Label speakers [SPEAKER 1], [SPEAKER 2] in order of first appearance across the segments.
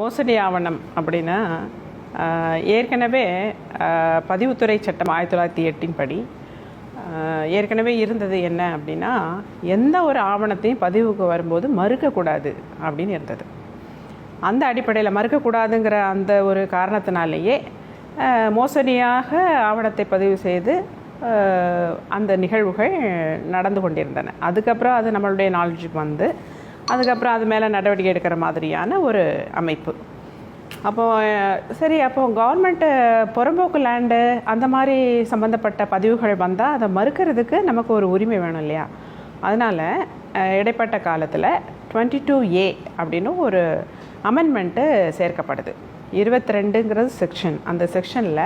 [SPEAKER 1] மோசடி ஆவணம் அப்படின்னா ஏற்கனவே பதிவுத்துறை சட்டம் 1908 படி ஏற்கனவே இருந்தது என்ன அப்படின்னா, எந்த ஒரு ஆவணத்தையும் பதிவுக்கு வரும்போது மறுக்கக்கூடாது அப்படின்னு இருந்தது. அந்த அடிப்படையில் மறுக்கக்கூடாதுங்கிற அந்த ஒரு காரணத்தினாலேயே மோசடியாக ஆவணத்தை பதிவு செய்து அந்த நிகழ்வுகள் நடந்து கொண்டிருந்தன. அதுக்கப்புறம் அது நம்மளுடைய நாலேஜுக்கு வந்து அதுக்கப்புறம் அது மேலே நடவடிக்கை எடுக்கிற மாதிரியான ஒரு அமைப்பு. அப்போது கவர்மெண்ட்டு புறம்போக்கு லேண்டு அந்த மாதிரி சம்மந்தப்பட்ட பதிவுகள் வந்தால் அதை மறுக்கிறதுக்கு நமக்கு ஒரு உரிமை வேணும் இல்லையா? அதனால் இடைப்பட்ட காலத்தில் 22A அப்படின்னு ஒரு அமெண்ட்மெண்ட்டு சேர்க்கப்படுது. 22ங்கிறது செக்ஷன். அந்த செக்ஷனில்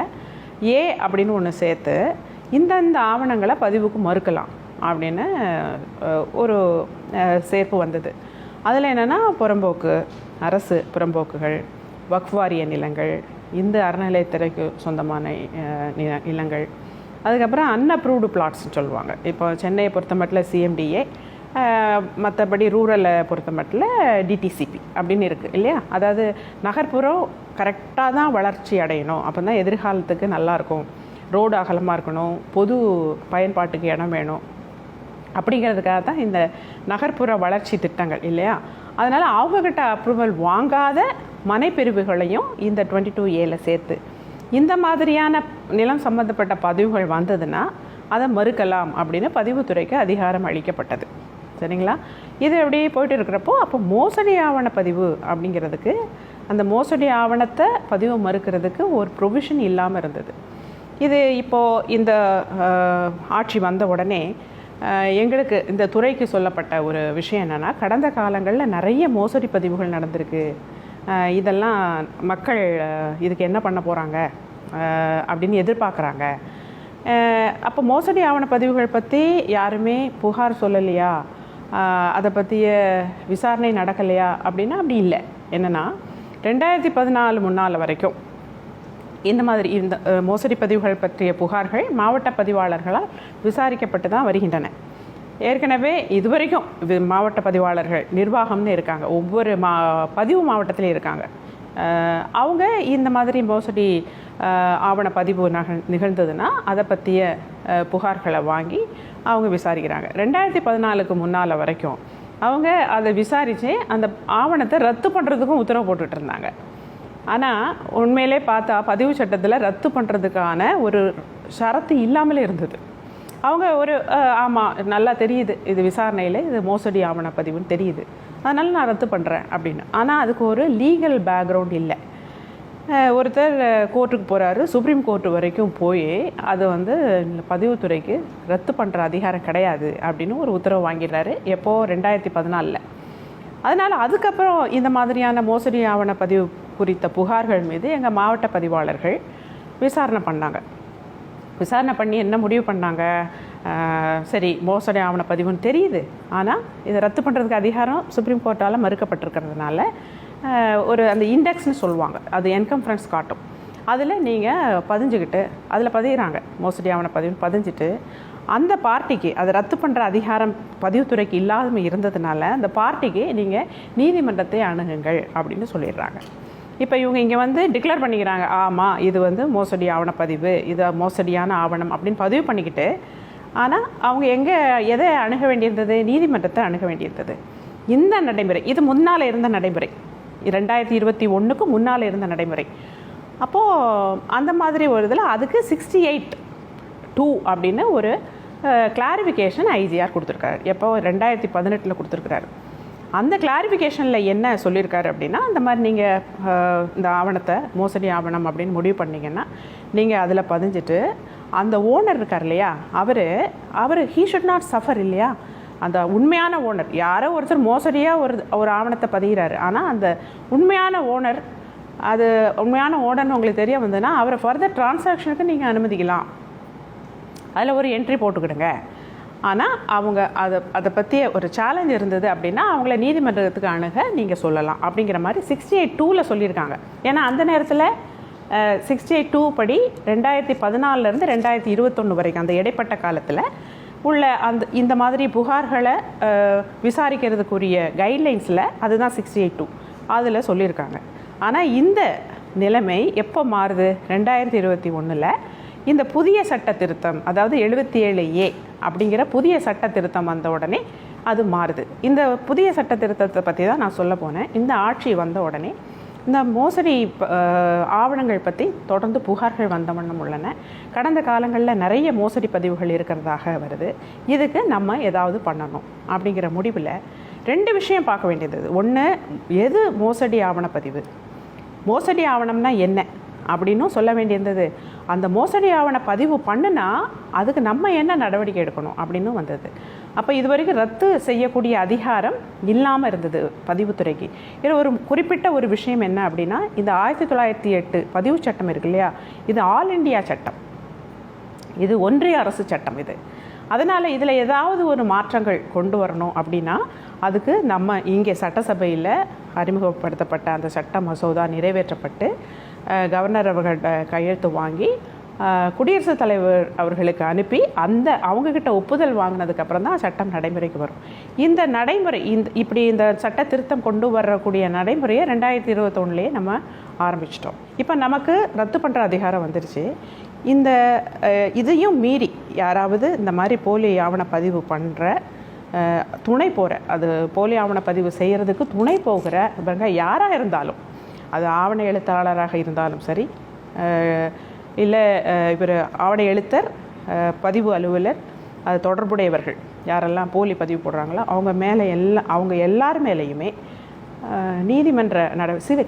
[SPEAKER 1] ஏ அப்படின்னு ஒன்று சேர்த்து இந்தந்த ஆவணங்களை பதிவுக்கு மறுக்கலாம் அப்படின்னு ஒரு சேர்ப்பு வந்தது. அதில் என்னென்னா, புறம்போக்கு, அரசு புறம்போக்குகள், வக்ஃப் வாரிய நிலங்கள், இந்து அறநிலையத்துறைக்கு சொந்தமான நிலங்கள், அதுக்கப்புறம் அன்அப்ரூவ்டு பிளாட்ஸ்ன்னு சொல்லுவாங்க. இப்போ சென்னையை பொறுத்த மட்டும் CMDA, மற்றபடி ரூரலை பொறுத்த மட்டும் DTCP அப்படின்னு இருக்குது இல்லையா? அதாவது நகர்ப்புறம் கரெக்டாக தான் வளர்ச்சி அடையணும், அப்போ தான் எதிர்காலத்துக்கு நல்லாயிருக்கும், ரோடு அகலமாக இருக்கணும், பொது பயன்பாட்டுக்கு இடம் வேணும், அப்படிங்கிறதுக்காக தான் இந்த நகர்ப்புற வளர்ச்சி திட்டங்கள் இல்லையா? அதனால் அவங்கக்கிட்ட அப்ரூவல் வாங்காத மனைப்பிரிவுகளையும் இந்த 22Aல சேர்த்து இந்த மாதிரியான நிலம் சம்மந்தப்பட்ட பதிவுகள் வந்ததுன்னா அதை மறுக்கலாம் அப்படின்னு பதிவுத்துறைக்கு அதிகாரம் அளிக்கப்பட்டது. சரிங்களா? இது எப்படி போயிட்டு இருக்கிறப்போ அப்போ மோசடி ஆவண பதிவு அப்படிங்கிறதுக்கு, அந்த மோசடி ஆவணத்தை பதிவு மறுக்கிறதுக்கு ஒரு ப்ரொவிஷன் இல்லாமல் இருந்தது. இது இப்போது இந்த ஆட்சி வந்த உடனே எங்களுக்கு இந்த துறைக்கு சொல்லப்பட்ட ஒரு விஷயம் என்னென்னா, கடந்த காலங்களில் நிறைய மோசடி பதிவுகள் நடந்திருக்கு, இதெல்லாம் மக்கள் இதுக்கு என்ன பண்ண போகிறாங்க அப்படின்னு எதிர்பார்க்குறாங்க. அப்போ மோசடி ஆவண பதிவுகள் பற்றி யாருமே புகார் சொல்லலையா, அதை பற்றிய விசாரணை நடக்கலையா அப்படின்னா அப்படி இல்லை. என்னென்னா 2014 முன்னால் வரைக்கும் இந்த மாதிரி இந்த மோசடி பதிவுகள் பற்றிய புகார்கள் மாவட்ட பதிவாளர்களால் விசாரிக்கப்பட்டு தான் வருகின்றன. ஏற்கனவே இதுவரைக்கும் மாவட்ட பதிவாளர்கள் நிர்வாகம்னு இருக்காங்க, ஒவ்வொரு பதிவு மாவட்டத்திலையும் இருக்காங்க. அவங்க இந்த மாதிரி மோசடி ஆவண பதிவு நிகழ்ந்ததுன்னா அதை பற்றிய புகார்களை வாங்கி அவங்க விசாரிக்கிறாங்க. 2014க்கு முன்னால் வரைக்கும் அவங்க அதை விசாரித்து அந்த ஆவணத்தை ரத்து பண்ணுறதுக்கும் உத்தரவு போட்டுட்டு இருந்தாங்க. ஆனால் உண்மையிலே பார்த்தா பதிவு சட்டத்தில் ரத்து பண்ணுறதுக்கான ஒரு ஷரத்து இல்லாமலே இருந்தது. அவங்க ஒரு ஆமாம் நல்லா தெரியுது, இது விசாரணையில் இது மோசடி ஆவண பதிவுன்னு தெரியுது, அதனால் நான் ரத்து பண்ணுறேன் அப்படின்னு. ஆனால் அதுக்கு ஒரு லீகல் பேக்ரவுண்ட் இல்லை. ஒருத்தர் கோர்ட்டுக்கு போகிறாரு, சுப்ரீம் கோர்ட்டு வரைக்கும் போய் அது பதிவுத்துறைக்கு ரத்து பண்ணுற அதிகாரம் கிடையாது அப்படின்னு ஒரு உத்தரவு வாங்கிடுறாரு. எப்போது? 2014. அதனால் அதுக்கப்புறம் இந்த மாதிரியான மோசடி ஆவண பதிவு குறித்த புகார்கள் மீது எங்கள் மாவட்ட பதிவாளர்கள் விசாரணை பண்ணாங்க. விசாரணை பண்ணி என்ன முடிவு பண்ணாங்க, சரி மோசடி ஆவண பதிவுன்னு தெரியுது, ஆனால் இதை ரத்து பண்ணுறதுக்கு அதிகாரம் சுப்ரீம் கோர்ட்டால் மறுக்கப்பட்டிருக்கிறதுனால ஒரு அந்த இண்டெக்ஸ்னு சொல்லுவாங்க, அது என்கம்ஃபரன்ஸ் காட்டும், அதில் நீங்கள் பதிஞ்சுக்கிட்டு அதில் பதிகிறாங்க மோசடி ஆவண பதிவுன்னு பதிஞ்சிட்டு அந்த பார்ட்டிக்கு அதை ரத்து பண்ணுற அதிகாரம் பதிவுத்துறைக்கு இல்லாமல் இருந்ததுனால அந்த பார்ட்டிக்கு நீங்கள் நீதிமன்றத்தை அணுகுங்கள் அப்படின்னு சொல்லிடுறாங்க. இப்போ இவங்க இங்கே டிக்ளேர் பண்ணிக்கிறாங்க, ஆமாம் இது மோசடி ஆவண பதிவு, இது மோசடியான ஆவணம் அப்படின்னு பதிவு பண்ணிக்கிட்டு, ஆனால் அவங்க எதை அணுக வேண்டியிருந்தது? நீதிமன்றத்தை அணுக வேண்டியிருந்தது. இந்த நடைமுறை இது முன்னால் இருந்த நடைமுறை, 2021க்கு முன்னால் இருந்த நடைமுறை. அப்போது அந்த மாதிரி ஒரு இதில் அதுக்கு 68(2) அப்படின்னு ஒரு கிளாரிஃபிகேஷன் ஐஜிஆர் கொடுத்துருக்காரு. எப்போ? 2018 கொடுத்துருக்குறாரு. அந்த கிளாரிஃபிகேஷனில் என்ன சொல்லியிருக்காரு அப்படின்னா, இந்த மாதிரி நீங்கள் இந்த ஆவணத்தை மோசடி ஆவணம் அப்படின்னு முடிவு பண்ணிங்கன்னா நீங்கள் அதில் பதிஞ்சிட்டு அந்த ஓனர் இருக்கார் இல்லையா, அவர் ஹீ ஷுட் நாட் சஃபர் இல்லையா? அந்த உண்மையான ஓனர், யாரோ ஒருத்தர் மோசடியாக ஒரு ஆவணத்தை பதிகிறாரு, ஆனால் அந்த உண்மையான ஓனர், அது உண்மையான ஓனர்னு உங்களுக்கு தெரிய வந்ததுன்னா அவரை ஃபர்தர் டிரான்சாக்ஷனுக்கு நீங்கள் அனுமதிக்கலாம், அதில் ஒரு என்ட்ரி போட்டுக்கிடுங்க. ஆனால் அவங்க அதை பற்றிய ஒரு சேலஞ்ச் இருந்தது அப்படின்னா அவங்கள நீதிமன்றத்துக்கு அணுக நீங்கள் சொல்லலாம் அப்படிங்கிற மாதிரி 68(2)ல் சொல்லியிருக்காங்க. ஏன்னா அந்த நேரத்தில் 68(2) படி 2014 2021 வரைக்கும் அந்த இடைப்பட்ட காலத்தில் உள்ள இந்த மாதிரி புகார்களை விசாரிக்கிறதுக்குரிய கைட்லைன்ஸில் அதுதான் 68(2) அதில் சொல்லியிருக்காங்க. ஆனால் இந்த நிலைமை எப்போ மாறுது? 2021 இந்த புதிய சட்ட திருத்தம், அதாவது 77A அப்படிங்கிற புதிய சட்ட திருத்தம் வந்த உடனே அது மாறுது. இந்த புதிய சட்ட திருத்தத்தை பற்றி தான் நான் சொல்ல போனேன். இந்த ஆட்சி வந்த உடனே இந்த மோசடி ஆவணங்கள் பற்றி தொடர்ந்து புகார்கள் வந்த வண்ணம் உள்ளன. கடந்த காலங்களில் நிறைய மோசடி பதிவுகள் இருக்கிறதாக வருது. இதுக்கு நம்ம ஏதாவது பண்ணணும் அப்படிங்கிற முடிவில் 2 விஷயம் பார்க்க வேண்டியது. ஒன்று, எது மோசடி ஆவணப்பதிவு, மோசடி ஆவணம்னா என்ன அப்படின்னும் சொல்ல வேண்டியிருந்தது. அந்த மோசடி ஆவண பதிவு பண்ணுனா அதுக்கு நம்ம என்ன நடவடிக்கை எடுக்கணும் அப்படின்னும் வந்தது. அப்போ இது வரைக்கும் ரத்து செய்யக்கூடிய அதிகாரம் இல்லாமல் இருந்தது பதிவுத்துறைக்கு. இதில் ஒரு குறிப்பிட்ட ஒரு விஷயம் என்ன அப்படின்னா, இந்த 1908 பதிவு சட்டம் இருக்கு இல்லையா, இது ஆல் இண்டியா சட்டம், இது ஒன்றிய அரசு சட்டம். இது அதனால் இதில் ஏதாவது ஒரு மாற்றங்கள் கொண்டு வரணும் அப்படின்னா அதுக்கு நம்ம இங்கே சட்டசபையில் அறிமுகப்படுத்தப்பட்ட அந்த சட்ட மசோதா நிறைவேற்றப்பட்டு கவர்னர் அவர்கள்ட்ட கையெழுத்து வாங்கி குடியரசுத் தலைவர் அவர்களுக்கு அனுப்பி அவங்கக்கிட்ட ஒப்புதல் வாங்கினதுக்கப்புறம் தான் சட்டம் நடைமுறைக்கு வரும். இந்த நடைமுறை இந்த சட்ட திருத்தம் கொண்டு வரக்கூடிய நடைமுறையை 2021 நம்ம ஆரம்பிச்சிட்டோம். இப்போ நமக்கு ரத்து பண்ணுற அதிகாரம் வந்துருச்சு. இதையும் மீறி யாராவது இந்த மாதிரி போலி ஆவணப்பதிவு பண்ணுற துணை போகிற, அது போலி ஆவணப்பதிவு செய்கிறதுக்கு துணை போகிற இவங்க யாராக இருந்தாலும், அது ஆவண எழுத்தாளராக இருந்தாலும் சரி, இல்லை இவர் ஆவண எழுத்தர், பதிவு அலுவலர், அது தொடர்புடையவர்கள் யாரெல்லாம் போலி பதிவு போடுறாங்களோ அவங்க எல்லார் மேலேயுமே நீதிமன்ற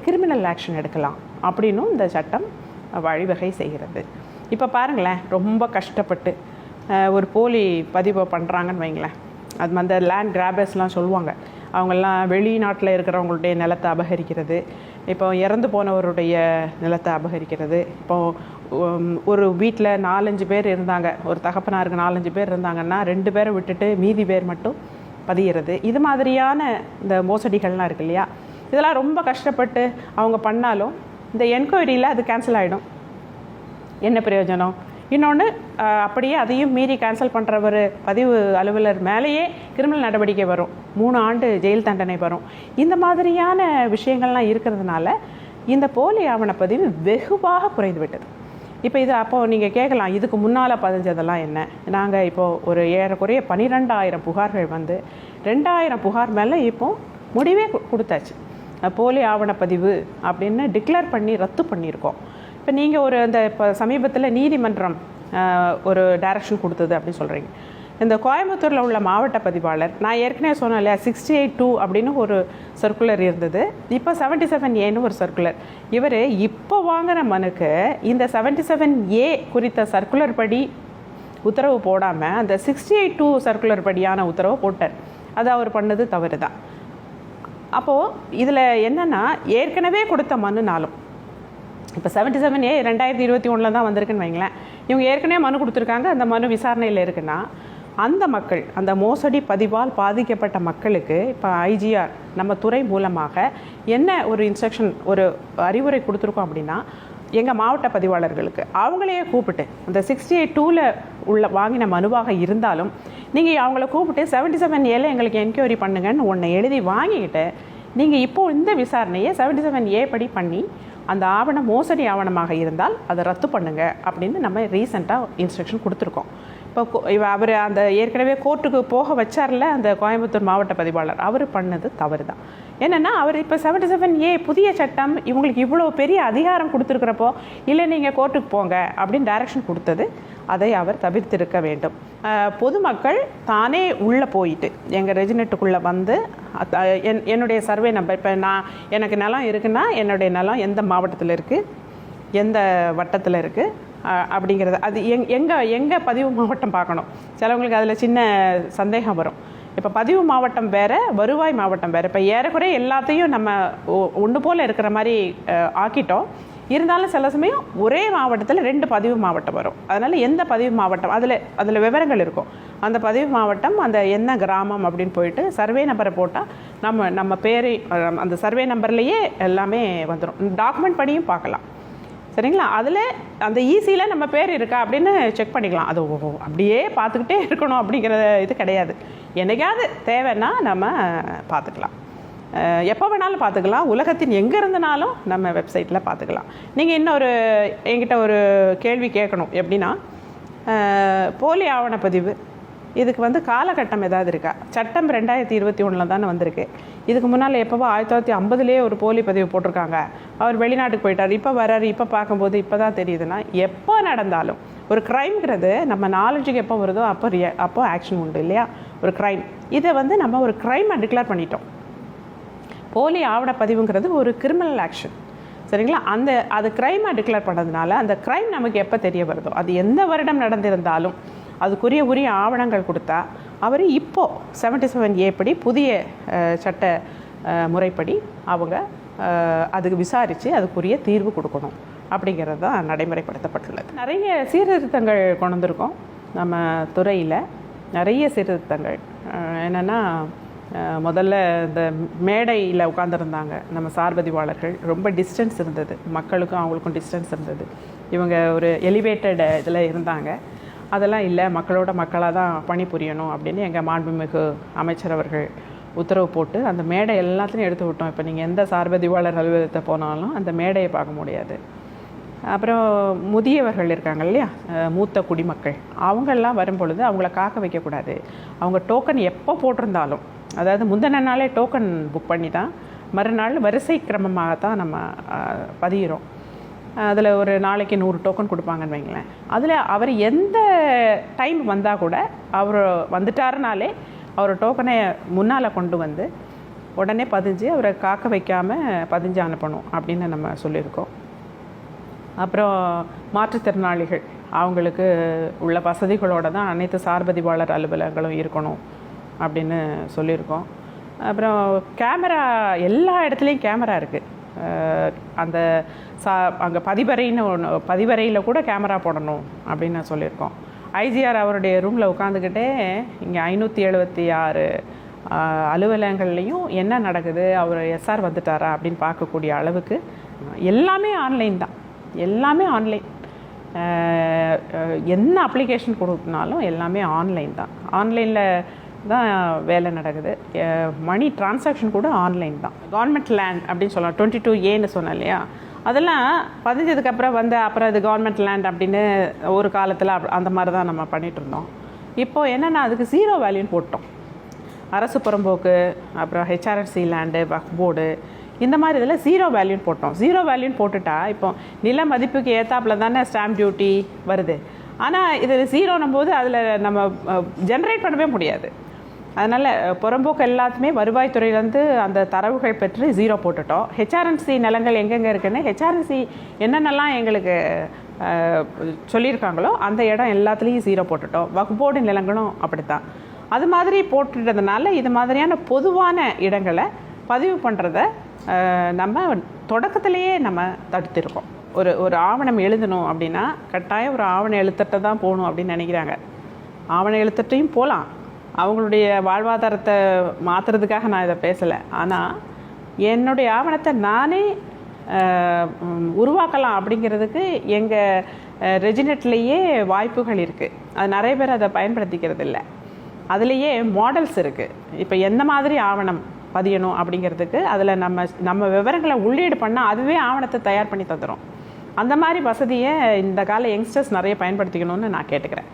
[SPEAKER 1] கிரிமினல் ஆக்ஷன் எடுக்கலாம் அப்படின்னும் இந்த சட்டம் வழிவகை செய்கிறது. இப்போ பாருங்களேன், ரொம்ப கஷ்டப்பட்டு ஒரு போலி பதிவை பண்ணுறாங்கன்னு வைங்களேன். அது அந்த லேண்ட் கிராபர்ஸ்லாம் சொல்லுவாங்க, அவங்கெல்லாம் வெளிநாட்டில் இருக்கிறவங்களுடைய நிலத்தை அபகரிக்கிறது, இப்போ இறந்து போனவருடைய நிலத்தை அபகரிக்கிறது. இப்போது ஒரு வீட்டில் 4-5 பேர் இருந்தாங்க, ஒரு தகப்பனாருக்கு 4-5 பேர் இருந்தாங்கன்னா 2 பேரை விட்டுட்டு மீதி பேர் மட்டும் பதிகிறது. இது மாதிரியான இந்த மோசடிகள்லாம் இருக்கு இல்லையா, இதெல்லாம் ரொம்ப கஷ்டப்பட்டு அவங்க பண்ணாலும் இந்த என்கொயரியில் அது கேன்சல் ஆகிடும். என்ன பிரயோஜனம்? இன்னொன்று, அப்படியே அதையும் மீறி கேன்சல் பண்ணுறவர் பதிவு அலுவலர் மேலேயே கிரிமினல் நடவடிக்கை வரும், 3 ஆண்டு ஜெயில் தண்டனை வரும். இந்த மாதிரியான விஷயங்கள்லாம் இருக்கிறதுனால இந்த போலி ஆவணப்பதிவு வெகுவாக குறைந்து விட்டது. இப்போ இது அப்போது நீங்கள் கேட்கலாம், இதுக்கு முன்னால் பதிஞ்சதெல்லாம் என்ன? நாங்கள் இப்போது ஒரு ஏறக்குறைய 12,000 புகார்கள் வந்து 2,000 புகார் மேலே இப்போது முடிவே கொடுத்தாச்சு. போலி ஆவணப்பதிவு அப்படின்னு டிக்ளேர் பண்ணி ரத்து பண்ணியிருக்கோம். இப்போ நீங்கள் இப்போ சமீபத்தில் நீதிமன்றம் ஒரு டைரக்ஷன் கொடுத்தது அப்படின்னு சொல்கிறீங்க. இந்த கோயம்புத்தூரில் உள்ள மாவட்ட பதிவாளர், நான் ஏற்கனவே சொன்னேன் இல்லையா, 68(2) அப்படின்னு ஒரு சர்க்குலர் இருந்தது, இப்போ 77A ஒரு சர்க்குலர். இவர் இப்போ வாங்கின மனுக்கு இந்த 77A குறித்த சர்க்குலர் படி உத்தரவு போடாமல் அந்த 68(2) சர்க்குலர் படியான உத்தரவை போட்டார். அது அவர் பண்ணது தவறு தான். அப்போது இதில் என்னென்னா, ஏற்கனவே கொடுத்த மனுனாலும் இப்போ 77A 2021 தான் வந்திருக்குன்னு வைங்களேன், இவங்க ஏற்கனவே மனு கொடுத்துருக்காங்க, அந்த மனு விசாரணையில் இருக்குன்னா அந்த மக்கள், அந்த மோசடி பதிவால் பாதிக்கப்பட்ட மக்களுக்கு இப்போ IGR நம்ம துறை மூலமாக என்ன ஒரு இன்ஸ்ட்ரக்ஷன், ஒரு அறிவுரை கொடுத்துருக்கோம் அப்படின்னா, எங்கள் மாவட்ட பதிவாளர்களுக்கு அவங்களையே கூப்பிட்டு அந்த 68(2) வாங்கின மனுவாக இருந்தாலும் நீங்கள் அவங்கள கூப்பிட்டு 77A எங்களுக்கு என்கொயரி பண்ணுங்கன்னு ஒன்று எழுதி வாங்கிக்கிட்டு நீங்கள் இப்போது இந்த விசாரணையை 77A படி பண்ணி அந்த ஆவணம் மோசடி ஆவணமாக இருந்தால் அதை ரத்து பண்ணுங்க அப்படின்னு நம்ம ரீசெண்டாக இன்ஸ்ட்ரக்ஷன் கொடுத்துருக்கோம். இப்போ அவர் அந்த ஏற்கனவே கோர்ட்டுக்கு போக வச்சார்ல அந்த கோயம்புத்தூர் மாவட்ட பதிவாளர், அவர் பண்ணது தவறு தான். என்னென்னா, அவர் இப்போ 77A புதிய சட்டம் இவங்களுக்கு இவ்வளோ பெரிய அதிகாரம் கொடுத்துருக்குறப்போ, இல்லை நீங்கள் கோர்ட்டுக்கு போங்க அப்படின்னு டைரக்ஷன் கொடுத்தது, அதை அவர் தவிர்த்திருக்க வேண்டும். பொதுமக்கள் தானே உள்ளே போயிட்டு எங்கள் ரெஜினெட்டுக்குள்ளே வந்து என்னுடைய சர்வே நம்பர், இப்போ எனக்கு நிலம் இருக்குன்னா என்னுடைய நிலம் எந்த மாவட்டத்தில் இருக்குது, எந்த வட்டத்தில் இருக்குது அப்படிங்கிறது, அது எங்கே பதிவு மாவட்டம் பார்க்கணும். சிலவங்களுக்கு அதில் சின்ன சந்தேகம் வரும். இப்போ பதிவு மாவட்டம் வேறு, வருவாய் மாவட்டம் வேறு. இப்போ ஏறக்குறைய எல்லாத்தையும் நம்ம ஒன்று போல் இருக்கிற மாதிரி ஆக்கிட்டோம். இருந்தாலும் சில சமயம் ஒரே மாவட்டத்தில் 2 பதிவு மாவட்டம் வரும். அதனால் எந்த பதிவு மாவட்டம், அதில் விவரங்கள் இருக்கும். அந்த பதிவு மாவட்டம், அந்த என்ன கிராமம் அப்படின்னு போயிட்டு சர்வே நம்பரை போட்டால் நம்ம பேரை அந்த சர்வே நம்பர்லேயே எல்லாமே வந்துடும். டாக்குமெண்ட் படியும் பார்க்கலாம், சரிங்களா? அதில் அந்த ஈஸியில் நம்ம பேர் இருக்கா அப்படின்னு செக் பண்ணிக்கலாம். அது அப்படியே பார்த்துக்கிட்டே இருக்கணும் அப்படிங்கிற இது கிடையாது. என்னைக்காவது தேவைன்னா நம்ம பார்த்துக்கலாம். எப்போ வேணாலும் பார்த்துக்கலாம். உலகத்தின் எங்கே இருந்தனாலும் நம்ம வெப்சைட்டில் பார்த்துக்கலாம். நீங்கள் இன்னொரு என்கிட்ட ஒரு கேள்வி கேட்கணும். எப்படின்னா, போலி ஆவணப்பதிவு இதுக்கு காலகட்டம் ஏதாவது இருக்கா? சட்டம் 2021 தானே வந்திருக்கு. இதுக்கு முன்னால் எப்போவோ 1950 ஒரு போலி பதிவு போட்டிருக்காங்க. அவர் வெளிநாட்டுக்கு போயிட்டார், இப்போ வர்றாரு, இப்போ பார்க்கும்போது இப்போ தான் தெரியுதுன்னா, எப்போ நடந்தாலும் ஒரு க்ரைம்ங்கிறது நம்ம நாலேஜுக்கு எப்போ வருதோ அப்போ ஆக்ஷன் உண்டு இல்லையா? ஒரு க்ரைம், இதை நம்ம ஒரு க்ரைமை டிக்ளேர் பண்ணிட்டோம். போலி ஆவணப்பதிவுங்கிறது ஒரு கிரிமினல் ஆக்ஷன், சரிங்களா? அது க்ரைமாக டிக்ளேர் பண்ணதுனால அந்த க்ரைம் நமக்கு எப்போ தெரிய வருதோ, அது எந்த வருடம் நடந்திருந்தாலும் அதுக்குரிய ஆவணங்கள் கொடுத்தா அவர் இப்போது 77A படி புதிய சட்ட முறைப்படி அவங்க அதுக்கு விசாரித்து அதுக்குரிய தீர்வு கொடுக்கணும் அப்படிங்கிறது தான் நடைமுறைப்படுத்தப்பட்டுள்ளது. நிறைய சீர்திருத்தங்கள் கொண்டு வந்திருக்கோம் நம்ம துறையில். நிறைய சீர்திருத்தங்கள் என்னென்னா, முதல்ல இந்த மேடையில் உட்காந்துருந்தாங்க நம்ம சார்பதிவாளர்கள், ரொம்ப டிஸ்டன்ஸ் இருந்தது, மக்களுக்கும் அவங்களுக்கும் டிஸ்டன்ஸ் இருந்தது. இவங்க ஒரு எலிவேட்டட் இதில் இருந்தாங்க. அதெல்லாம் இல்லை, மக்களோட மக்களாக தான் பணிபுரியணும் அப்படின்னு எங்கள் மாண்புமிகு அமைச்சர் அவர்கள் உத்தரவு போட்டு அந்த மேடை எல்லாத்தையும் எடுத்து விட்டோம். இப்போ நீங்கள் எந்த சார்பதிவாளர் அலுவலகத்தை போனாலும் அந்த மேடையை பார்க்க முடியாது. அப்புறம் முதியவர்கள் இருக்காங்க இல்லையா, மூத்த குடிமக்கள், அவங்கெல்லாம் வரும்பொழுது அவங்கள காக்க வைக்கக்கூடாது. அவங்க டோக்கன் எப்போ போட்டிருந்தாலும், அதாவது முந்தின நாளே டோக்கன் புக் பண்ணி தான் மறுநாள் வரிசை கிரமமாகத்தான் நம்ம பதிகிறோம். அதில் ஒரு நாளைக்கு 100 டோக்கன் கொடுப்பாங்கன்னு வைங்களேன். அதில் அவர் எந்த டைம் வந்தால் கூட அவர் வந்துட்டாருனாலே அவர் டோக்கனை முன்னால் கொண்டு வந்து உடனே பதிஞ்சு அவரை காக்க வைக்காமல் பதிஞ்சு அனுப்பணும் அப்படின்னு நம்ம சொல்லியிருக்கோம். அப்புறம் மாற்றுத்திறனாளிகள் அவங்களுக்கு உள்ள வசதிகளோடு தான் அனைத்து சார்பதிவாளர் அலுவலகங்களும் இருக்கணும் அப்படின்னு சொல்லியிருக்கோம். அப்புறம் கேமரா, எல்லா இடத்துலையும் கேமரா இருக்குது. அந்த அங்கே பதிவறையில் கூட கேமரா போடணும் அப்படின்னு நான் சொல்லியிருக்கோம். ஐஜிஆர் அவருடைய ரூமில் உட்காந்துக்கிட்டே இங்கே 576 அலுவலகங்கள்லேயும் என்ன நடக்குது, அவர் எஸ்ஆர் வந்துட்டாரா அப்படின்னு பார்க்கக்கூடிய அளவுக்கு எல்லாமே ஆன்லைன் தான். எல்லாமே ஆன்லைன். என்ன அப்ளிகேஷன் கொடுத்தனாலும் எல்லாமே ஆன்லைன் தான். ஆன்லைனில் தான் வேலை நடக்குது. மணி டிரான்சாக்ஷன் கூட ஆன்லைன் தான். கவர்மெண்ட் லேண்ட் அப்படின்னு சொல்லலாம், 22Aன்னு சொன்னேன் இல்லையா, அதெல்லாம் பதிஞ்சதுக்கப்புறம் அப்புறம் அது கவர்மெண்ட் லேண்ட் அப்படின்னு ஒரு காலத்தில் அந்த மாதிரி தான் நம்ம பண்ணிகிட்டு இருந்தோம். இப்போது என்னென்னா, அதுக்கு 0 வேல்யூன்னு போட்டோம். அரசு புறம்போக்கு, அப்புறம் ஹெச்ஆர்என்சி லேண்டு, வக்ஃப் போர்டு, இந்த மாதிரி இதில் 0 வேல்யூன்னு போட்டோம். 0 வேல்யூன்னு போட்டுட்டா இப்போ நில மதிப்புக்கு ஏற்றாப்பில் தானே ஸ்டாம்ப் டியூட்டி வருது. ஆனால் இது 0ன்னும் போது அதில் நம்ம ஜென்ரேட் பண்ணவே முடியாது. அதனால் புறம்போக்கு எல்லாத்துமே வருவாய்த்துறையிலேருந்து அந்த தரவுகள் பெற்று 0 போட்டுட்டோம். ஹெச்ஆர்என்சி நிலங்கள் எங்கெங்கே இருக்குன்னு ஹெச்ஆர்என்சி என்னென்னலாம் எங்களுக்கு சொல்லியிருக்காங்களோ அந்த இடம் எல்லாத்துலேயும் 0 போட்டுட்டோம். வக்ஃப் போர்டு நிலங்களும் அப்படித்தான். அது மாதிரி போட்டுட்டதுனால இது மாதிரியான பொதுவான இடங்களை பதிவு பண்ணுறத நம்ம தொடக்கத்திலேயே நம்ம தடுத்திருக்கோம். ஒரு ஆவணம் எழுதணும் அப்படின்னா கட்டாயம் ஒரு ஆவண எழுத்தட்டை தான் போகணும் அப்படின்னு நினைக்கிறாங்க. ஆவண எழுத்தட்டையும் போகலாம், அவங்களுடைய வாழ்வாதாரத்தை மாற்றுறதுக்காக நான் இதை பேசலை. ஆனால் என்னுடைய ஆவணத்தை நானே உருவாக்கலாம் அப்படிங்கிறதுக்கு எங்கள் ரெஜினெட்லேயே வாய்ப்புகள் இருக்குது. அது நிறைய பேர் அதை பயன்படுத்திக்கிறது இல்லை. அதுலேயே மாடல்ஸ் இருக்குது. இப்போ எந்த மாதிரி ஆவணம் பதியணும் அப்படிங்கிறதுக்கு அதில் நம்ம விவரங்களை உள்ளீடு பண்ணால் அதுவே ஆவணத்தை தயார் பண்ணி தந்துடும். அந்த மாதிரி வசதியை இந்த கால யங்ஸ்டர்ஸ் நிறைய பயன்படுத்திக்கணும்னு நான் கேட்டுக்கிறேன்.